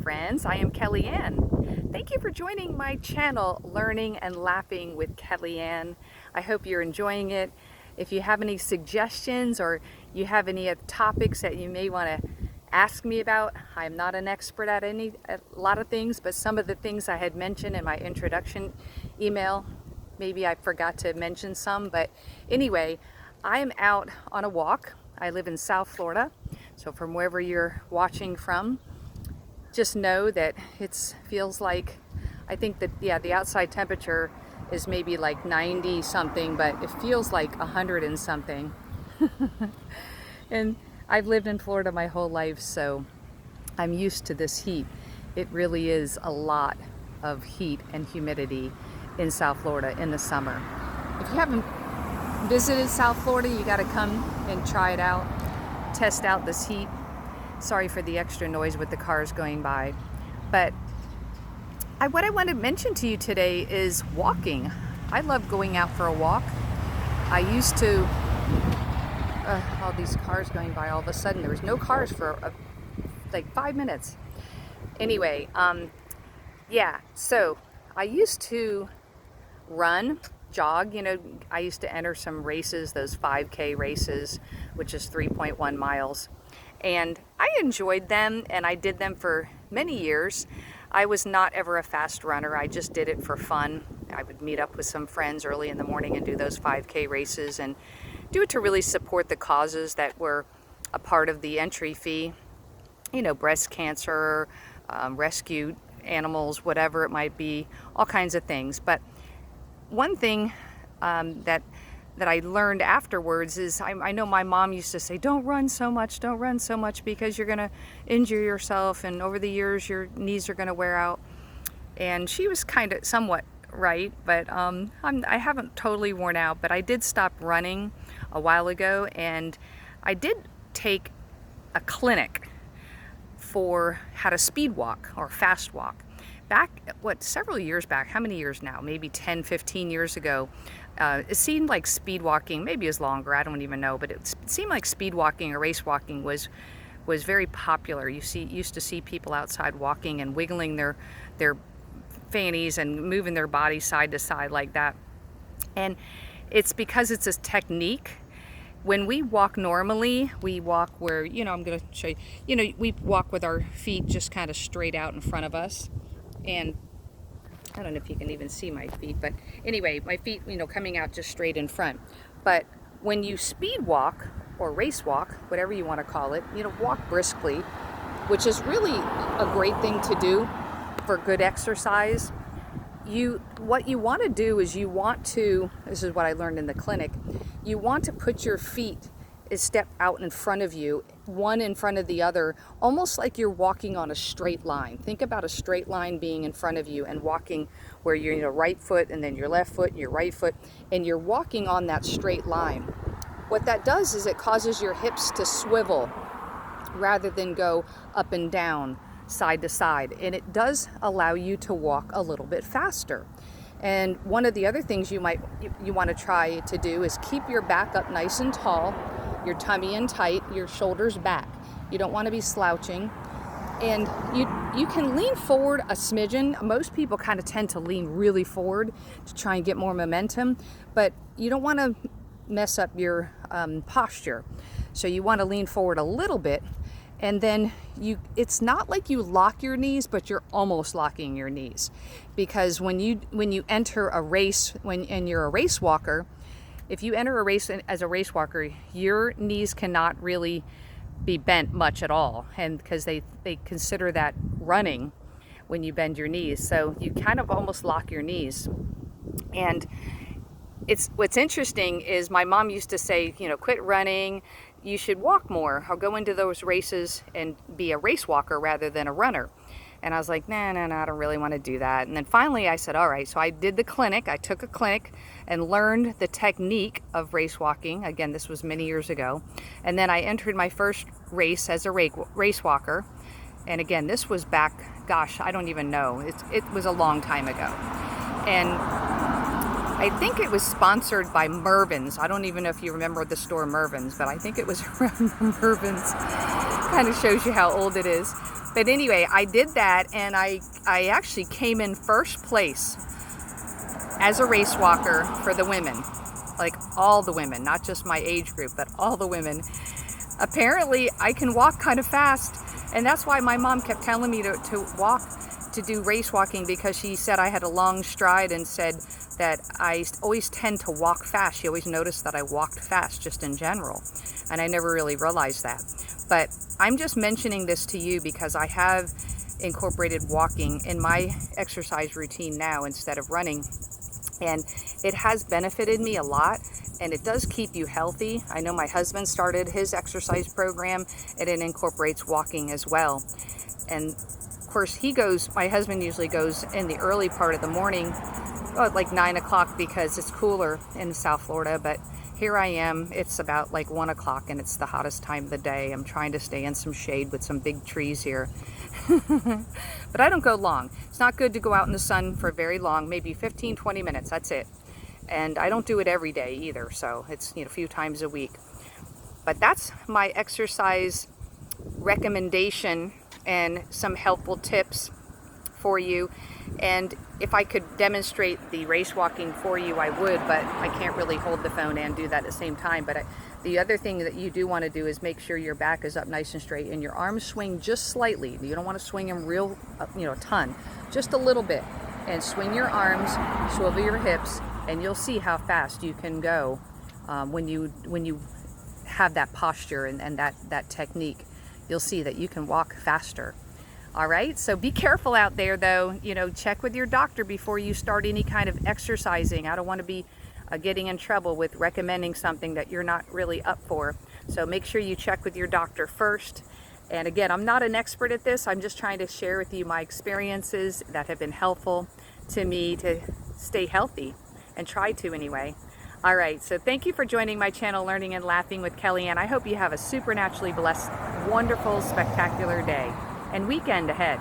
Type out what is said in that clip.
friends. I am Kellyanne. Thank you for joining my channel, Learning and Laughing with Kellyanne. I hope you're enjoying it. If you have any suggestions or you have any topics that you may want to ask me about, I'm not an expert at a lot of things, but some of the things I had mentioned in my introduction email, maybe I forgot to mention some, but anyway, I'm out on a walk. I live in South Florida, so from wherever you're watching from, just know that it feels like, I think that, yeah, the outside temperature is maybe like 90 something, but it feels like 100 and something. And I've lived in Florida my whole life, so I'm used to this heat. It really is a lot of heat and humidity in South Florida in the summer. If you haven't visited South Florida, you got to come and try it out, test out this heat. Sorry for the extra noise with the cars going by, but what I want to mention to you today is walking. I love going out for a walk. I used to, all these cars going by, all of a sudden there was no cars for like 5 minutes. Anyway, yeah, so I used to run, jog, I used to enter some races, those 5K races, which is 3.1 miles. And I enjoyed them, and I did them for many years. I was not ever a fast runner. I just did it for fun. I would meet up with some friends early in the morning and do those 5K races and do it to really support the causes that were a part of the entry fee. Breast cancer, rescue animals, whatever it might be, all kinds of things. But one thing that I learned afterwards is I know my mom used to say, don't run so much because you're going to injure yourself, and over the years your knees are going to wear out. And she was kind of somewhat right, but I haven't totally worn out, but I did stop running a while ago, and I did take a clinic for how to speed walk or fast walk. Back, several years back, how many years now? Maybe 10, 15 years ago. It seemed like speed walking, maybe it was longer, I don't even know, but it seemed like speed walking or race walking was very popular. Used to see people outside walking and wiggling their fannies and moving their bodies side to side like that. And it's because it's a technique. When we walk normally, we walk where, I'm going to show you, we walk with our feet just kind of straight out in front of us. And I don't know if you can even see my feet, but anyway, my feet, coming out just straight in front. But when you speed walk or race walk, whatever you want to call it, walk briskly, which is really a great thing to do for good exercise. What you want to do is this is what I learned in the clinic, you want to put your feet step out in front of you, one in front of the other, almost like you're walking on a straight line. Think about a straight line being in front of you and walking where you're your right foot and then your left foot and your right foot, and you're walking on that straight line. What that does is it causes your hips to swivel rather than go up and down, side to side, and it does allow you to walk a little bit faster. And one of the other things you want to try to do is keep your back up nice and tall, your tummy in tight, your shoulders back. You don't want to be slouching. And you can lean forward a smidgen. Most people kind of tend to lean really forward to try and get more momentum, but you don't want to mess up your posture. So you want to lean forward a little bit, and then it's not like you lock your knees, but you're almost locking your knees. Because when you enter a race, and you're a race walker, if you enter a race as a race walker, your knees cannot really be bent much at all, and because they consider that running when you bend your knees. So you kind of almost lock your knees. And what's interesting is my mom used to say, quit running, you should walk more, or go into those races and be a race walker rather than a runner. And I was like, no, I don't really want to do that. And then finally I said, all right. So I did the clinic. I took a clinic and learned the technique of race walking. Again, this was many years ago. And then I entered my first race as a race walker. And again, this was back, gosh, I don't even know. It was a long time ago. And I think it was sponsored by Mervyn's. I don't even know if you remember the store Mervyn's, but I think it was around Mervyn's. Kind of shows you how old it is. But anyway, I did that, and I actually came in first place as a race walker for the women. Like all the women, not just my age group, but all the women. Apparently, I can walk kind of fast, and that's why my mom kept telling me to walk, to do race walking, because she said I had a long stride and said that I always tend to walk fast. She always noticed that I walked fast just in general, and I never really realized that. But I'm just mentioning this to you because I have incorporated walking in my exercise routine now instead of running, and it has benefited me a lot, and it does keep you healthy. I know my husband started his exercise program, and it incorporates walking as well. And of course, my husband usually goes in the early part of the morning, like 9 o'clock, because it's cooler in South Florida. But here I am, it's about like 1 o'clock, and it's the hottest time of the day. I'm trying to stay in some shade with some big trees here. But I don't go long. It's not good to go out in the sun for very long, maybe 15-20 minutes, that's it. And I don't do it every day either, so it's a few times a week. But that's my exercise recommendation and some helpful tips for you. And if I could demonstrate the race walking for you, I would, but I can't really hold the phone and do that at the same time. But the other thing that you do want to do is make sure your back is up nice and straight and your arms swing just slightly. You don't want to swing them real, a ton, just a little bit. And swing your arms, swivel your hips, and you'll see how fast you can go when you have that posture and that technique. You'll see that you can walk faster. All right, so be careful out there though. Check with your doctor before you start any kind of exercising. I don't want to be getting in trouble with recommending something that you're not really up for. So make sure you check with your doctor first. And again, I'm not an expert at this. I'm just trying to share with you my experiences that have been helpful to me to stay healthy, and try to anyway. All right, so thank you for joining my channel, Learning and Laughing with Kellyanne. I hope you have a supernaturally blessed, wonderful, spectacular day and weekend ahead.